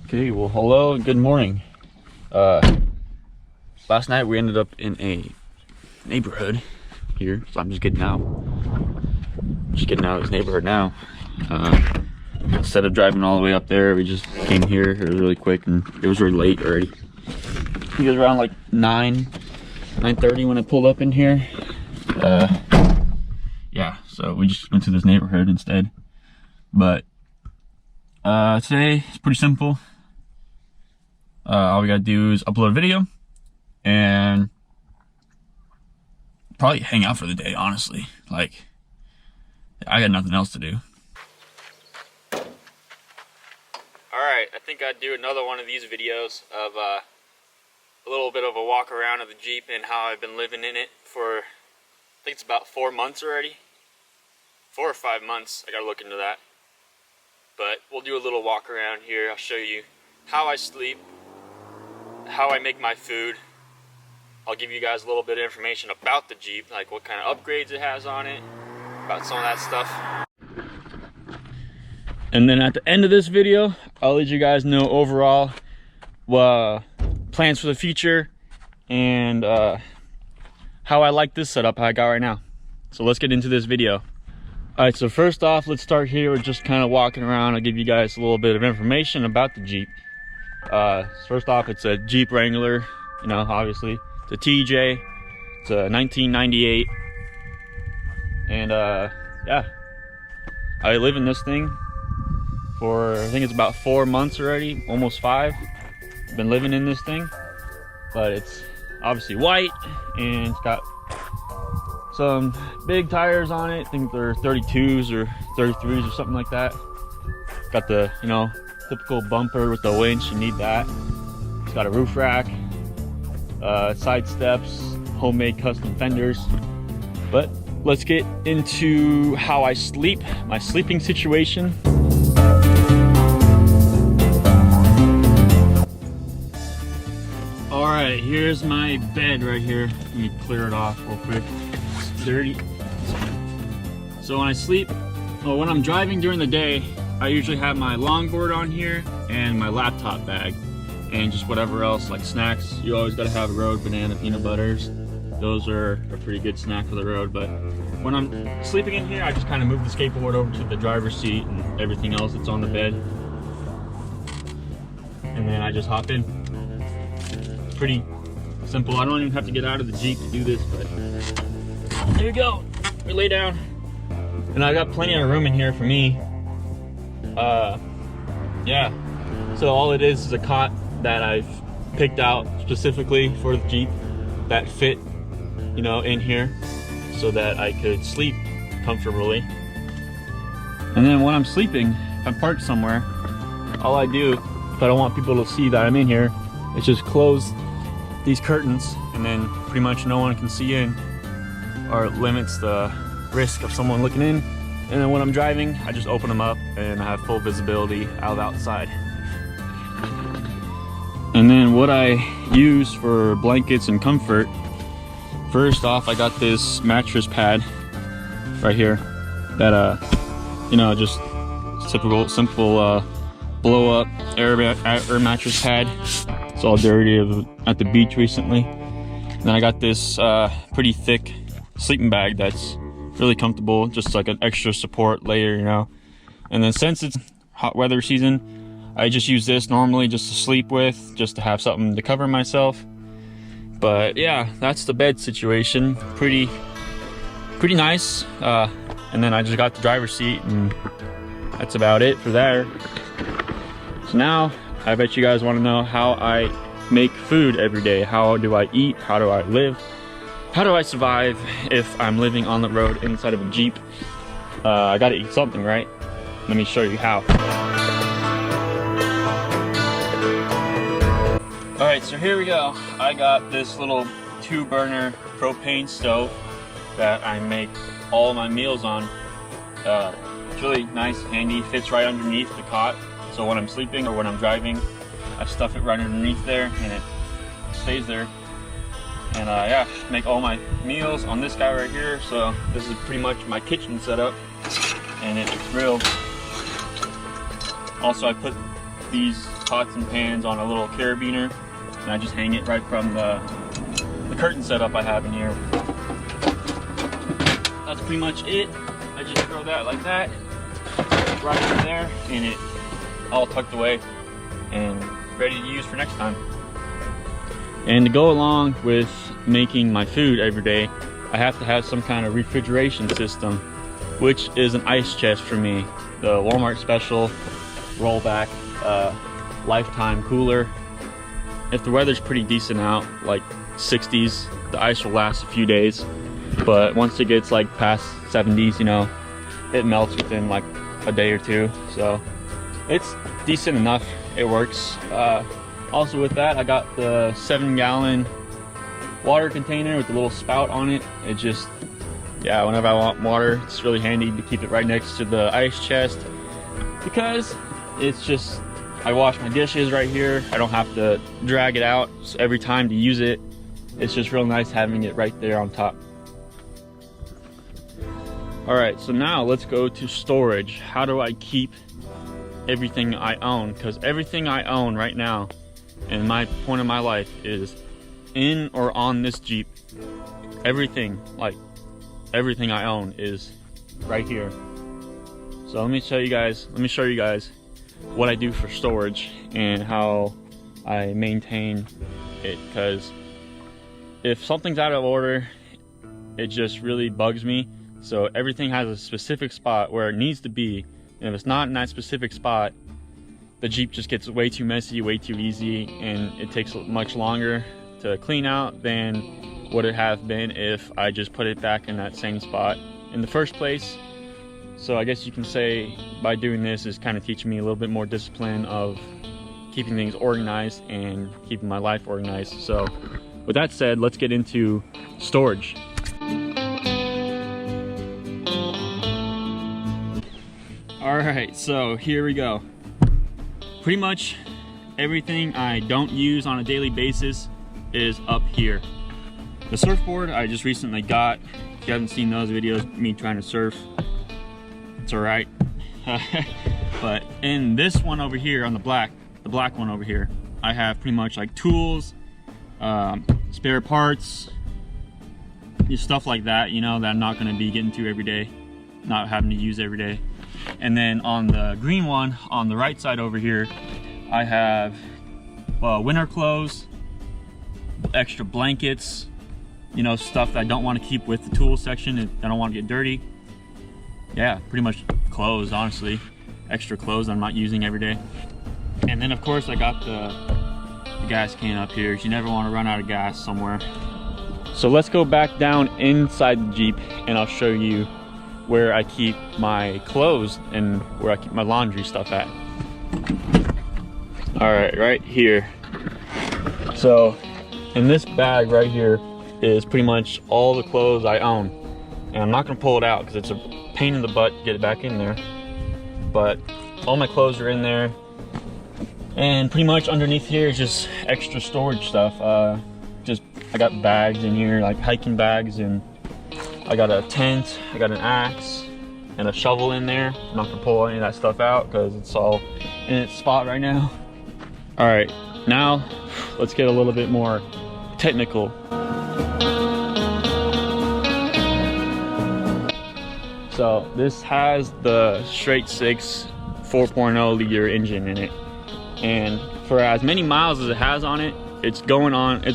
Okay, well, hello and good morning. Last night we ended up in a neighborhood here, so I'm just getting out. Of this neighborhood now. Instead of driving all the way up there, we just came here. It was really quick and it was really late already. I think it was around like 9:30 when I pulled up in here. Yeah, so we just went to this neighborhood instead. But today it's pretty simple. All we gotta do is upload a video and probably hang out for the day, honestly. Like, I got nothing else to do. Alright, I think I'd do another one of these videos of a little bit of a walk around of the Jeep and how I've been living in it for, I think it's about 4 months already. 4 or 5 months, I gotta look into that. But we'll do a little walk around here. I'll show you how I sleep, how I make my food. I'll give you guys a little bit of information about the Jeep, like what kind of upgrades it has on it, about some of that stuff. And then at the end of this video, I'll let you guys know overall plans for the future and how I like this setup I got right now. So let's get into this video. All right, so first off, let's start here with just kind of walking around. I'll give you guys a little bit of information about the Jeep. First off, it's a Jeep Wrangler, you know, obviously. It's a TJ, it's a 1998, and yeah, I live in this thing for, I think it's about 4 months already, almost 5. I've been living in this thing, but it's obviously white, and it's got some big tires on it. I think they're 32s or 33s or something like that. Got the, you know, typical bumper with the winch, you need that. It's got a roof rack, side steps, homemade custom fenders. But let's get into how I sleep, my sleeping situation. All right, here's my bed right here. Let me clear it off real quick. It's dirty. So when I sleep, well, when I'm driving during the day, I usually have my longboard on here and my laptop bag and just whatever else, like snacks. You always gotta have a road, banana, peanut butters. Those are a pretty good snack for the road. But when I'm sleeping in here, I just kind of move the skateboard over to the driver's seat and everything else that's on the bed. And then I just hop in. Pretty simple. I don't even have to get out of the Jeep to do this, but here we go. We lay down. And I got plenty of room in here for me. Yeah, so all it is a cot that I've picked out specifically for the Jeep that fit, you know, in here so that I could sleep comfortably. And then when I'm sleeping, if I'm parked somewhere, all I do, if I don't want people to see that I'm in here, is just close these curtains, and then pretty much no one can see in, or it limits the risk of someone looking in. And then when I'm driving, I just open them up and I have full visibility out outside. And then what I use for blankets and comfort, first off, I got this mattress pad right here that, you know, just simple blow up air mattress pad. It's all dirty at the beach recently. And then I got this pretty thick sleeping bag that's really comfortable, just like an extra support layer, you know. And then since it's hot weather season, I just use this normally just to sleep with, just to have something to cover myself. But yeah, that's the bed situation. Pretty nice. And then I just got the driver's seat, and that's about it for there. So now I bet you guys want to know how I make food every day. How do I eat? How do I live? How do I survive if I'm living on the road inside of a Jeep? I gotta eat something, right? Let me show you how. All right, so here we go. I got this little 2-burner propane stove that I make all my meals on. It's really nice, handy, fits right underneath the cot. So when I'm sleeping or when I'm driving, I stuff it right underneath there and it stays there. And yeah, make all my meals on this guy right here. So this is pretty much my kitchen setup, and it's grilled. Also, I put these pots and pans on a little carabiner, and I just hang it right from the curtain setup I have in here. That's pretty much it. I just throw that like that, right in there, and it all tucked away and ready to use for next time. And to go along with making my food every day, I have to have some kind of refrigeration system, which is an ice chest for me. The Walmart special rollback lifetime cooler. If the weather's pretty decent out, like 60s, the ice will last a few days. But once it gets like past 70s, you know, it melts within like a day or two. So it's decent enough, it works. Also with that, I got the 7-gallon water container with the little spout on it. It just, yeah, whenever I want water, it's really handy to keep it right next to the ice chest, because it's just, I wash my dishes right here. I don't have to drag it out every time to use it. It's just real nice having it right there on top. All right, so now let's go to storage. How do I keep everything I own? Because everything I own right now, and my point in my life, is in or on this Jeep. Everything, like everything I own is right here. So let me show you guys what I do for storage and how I maintain it, because if something's out of order, it just really bugs me. So everything has a specific spot where it needs to be, and if it's not in that specific spot, the Jeep just gets way too messy, way too easy, and it takes much longer to clean out than would it have been if I just put it back in that same spot in the first place. So I guess you can say by doing this is kind of teaching me a little bit more discipline of keeping things organized and keeping my life organized. So with that said, let's get into storage. All right, so here we go. Pretty much everything I don't use on a daily basis is up here. The surfboard I just recently got. If you haven't seen those videos, me trying to surf, it's all right. But in this one over here, on the black one over here, I have pretty much like tools, spare parts, stuff like that, you know, that I'm not gonna be getting to every day, not having to use every day. And then on the green one, on the right side over here, I have winter clothes, extra blankets, you know, stuff that I don't want to keep with the tool section and I don't want to get dirty. Yeah, pretty much clothes, honestly. Extra clothes I'm not using every day. And then of course I got the gas can up here. You never want to run out of gas somewhere. So let's go back down inside the Jeep and I'll show you where I keep my clothes and where I keep my laundry stuff at. All right here. So in this bag right here is pretty much all the clothes I own. And I'm not gonna pull it out because it's a pain in the butt to get it back in there. But all my clothes are in there. And pretty much underneath here is just extra storage stuff. I got bags in here, like hiking bags, and I got a tent, I got an axe, and a shovel in there. I'm not gonna pull any of that stuff out because it's all in its spot right now. All right, now let's get a little bit more technical. So this has the straight 6 4.0 liter engine in it. And for as many miles as it has on it, it's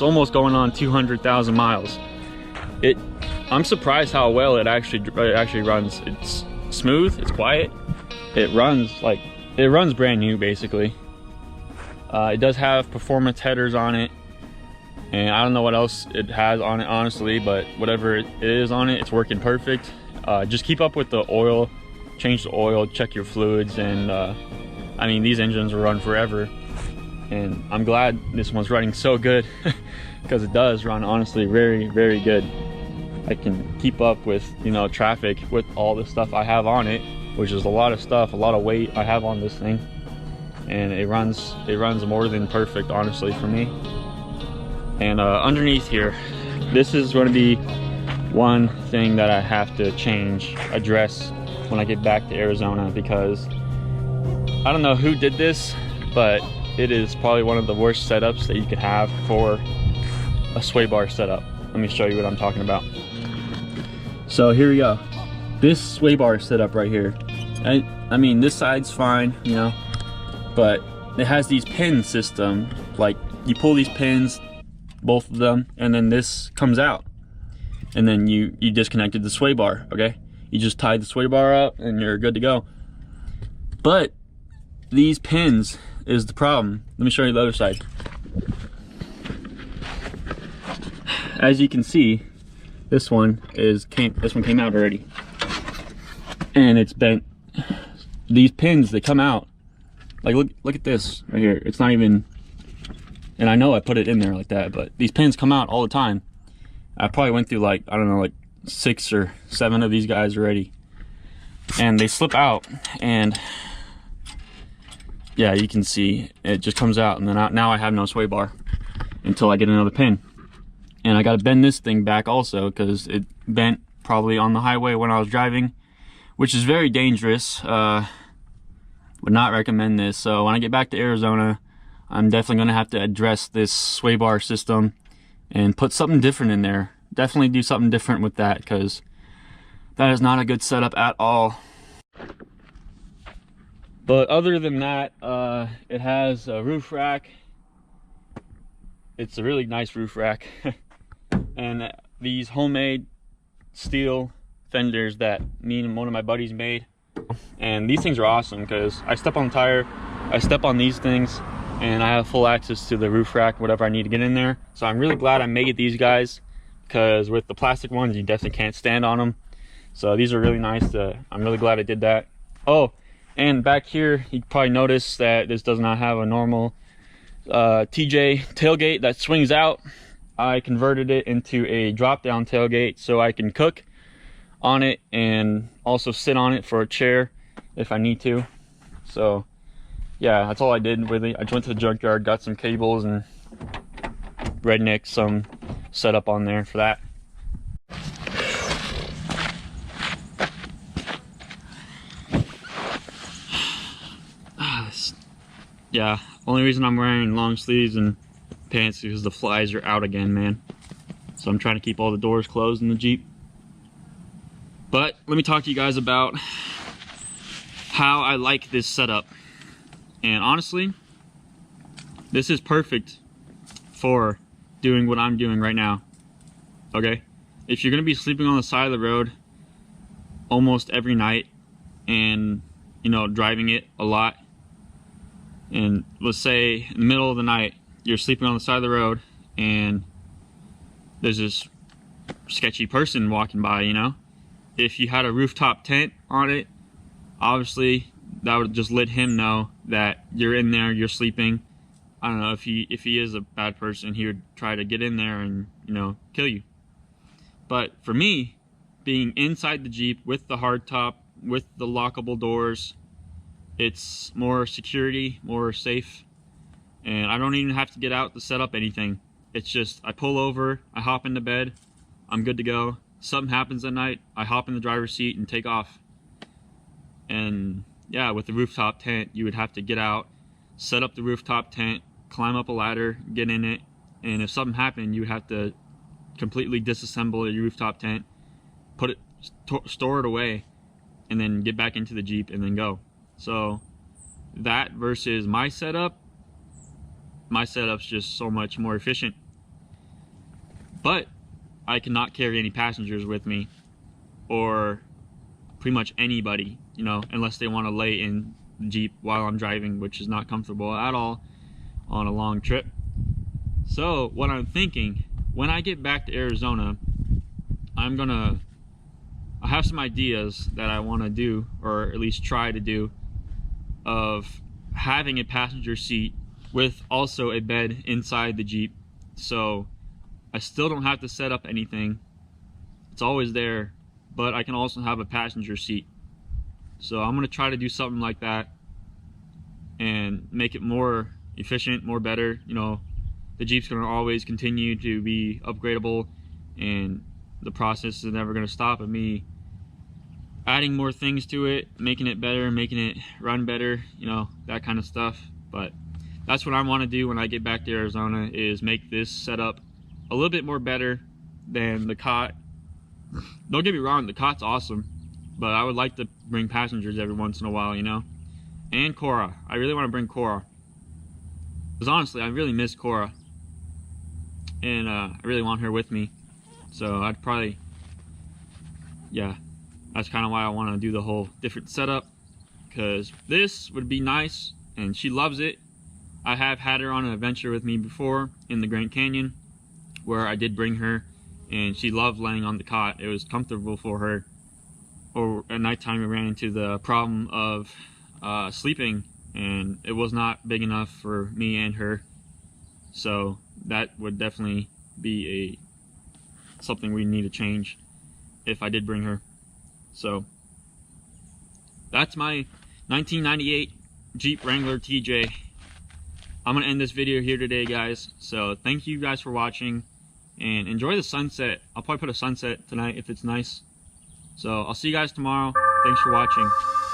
almost going on 200,000 miles. I'm surprised how well it actually runs. It's smooth, it's quiet. It runs brand new basically. It does have performance headers on it, and I don't know what else it has on it honestly, but whatever it is on it, it's working perfect. Just keep up with the oil, change the oil, check your fluids, and I mean, these engines will run forever. And I'm glad this one's running so good because it does run honestly very, very good. I can keep up with, you know, traffic with all the stuff I have on it, which is a lot of stuff, a lot of weight I have on this thing. And it runs more than perfect, honestly, for me. And underneath here, this is going to be one thing that I have to address when I get back to Arizona, because I don't know who did this, but it is probably one of the worst setups that you could have for a sway bar setup. Let me show you what I'm talking about. So here we go. This sway bar setup right here. I mean, this side's fine, you know, but it has these pin system. Like, you pull these pins, both of them, and then this comes out. And then you disconnected the sway bar, okay? You just tied the sway bar up and you're good to go. But these pins is the problem. Let me show you the other side. As you can see, this one came out already, and it's bent. These pins, they come out. Like, look at this right here. It's not even, and I know I put it in there like that, but these pins come out all the time. I probably went through, like, I don't know, like 6 or 7 of these guys already, and they slip out, and yeah, you can see it just comes out, and then now I have no sway bar until I get another pin. And I got to bend this thing back also, because it bent probably on the highway when I was driving, which is very dangerous. Would not recommend this. So when I get back to Arizona, I'm definitely going to have to address this sway bar system and put something different in there. Definitely do something different with that, because that is not a good setup at all. But other than that, it has a roof rack. It's a really nice roof rack. And these homemade steel fenders that me and one of my buddies made. And these things are awesome, because I step on the tire, I step on these things, and I have full access to the roof rack, whatever I need to get in there. So I'm really glad I made these guys, because with the plastic ones, you definitely can't stand on them. So these are really nice. I'm really glad I did that. Oh, and back here, you probably noticed that this does not have a normal TJ tailgate that swings out. I converted it into a drop-down tailgate so I can cook on it and also sit on it for a chair if I need to. So yeah, that's all I did with it. I just went to the junkyard, got some cables and redneck some setup on there for that. Yeah, only reason I'm wearing long sleeves and pants is because the flies are out again, man. So I'm trying to keep all the doors closed in the Jeep. But let me talk to you guys about how I like this setup. And honestly, this is perfect for doing what I'm doing right now. Okay? If you're gonna be sleeping on the side of the road almost every night and, you know, driving it a lot, and let's say in the middle of the night you're sleeping on the side of the road and there's this sketchy person walking by, you know, if you had a rooftop tent on it, obviously that would just let him know that you're in there, you're sleeping. I don't know, if he is a bad person, he would try to get in there and, you know, kill you. But for me, being inside the Jeep with the hardtop, with the lockable doors, it's more security, more safe, and I don't even have to get out to set up anything. It's just I pull over, I hop into bed, I'm good to go. Something happens at night, I hop in the driver's seat and take off. And yeah, with the rooftop tent, you would have to get out, set up the rooftop tent, climb up a ladder, get in it, and if something happened, you would have to completely disassemble your rooftop tent, put it, store it away, and then get back into the Jeep and then go. So that versus my setup's just so much more efficient. But I cannot carry any passengers with me, or pretty much anybody, you know, unless they want to lay in the Jeep while I'm driving, which is not comfortable at all on a long trip. So what I'm thinking, when I get back to Arizona, I have some ideas that I want to do, or at least try to do, of having a passenger seat with also a bed inside the Jeep. So I still don't have to set up anything. It's always there, but I can also have a passenger seat. So I'm gonna try to do something like that and make it more efficient, more better. You know, the Jeep's gonna always continue to be upgradable, and the process is never gonna stop of me adding more things to it, making it better, making it run better, you know, that kind of stuff. But that's what I want to do when I get back to Arizona, is make this setup a little bit more better than the cot. Don't get me wrong, the cot's awesome, but I would like to bring passengers every once in a while, you know? And Cora. I really want to bring Cora. Because honestly, I really miss Cora. And I really want her with me. So I'd probably, yeah, that's kind of why I want to do the whole different setup. Because this would be nice, and she loves it. I have had her on an adventure with me before in the Grand Canyon, where I did bring her, and she loved laying on the cot. It was comfortable for her. Or at nighttime, we ran into the problem of sleeping, and it was not big enough for me and her. So that would definitely be something we need to change if I did bring her. So that's my 1998 Jeep Wrangler TJ. I'm gonna end this video here today, guys. So thank you guys for watching, and enjoy the sunset. I'll probably put a sunset tonight if it's nice. So I'll see you guys tomorrow. Thanks for watching.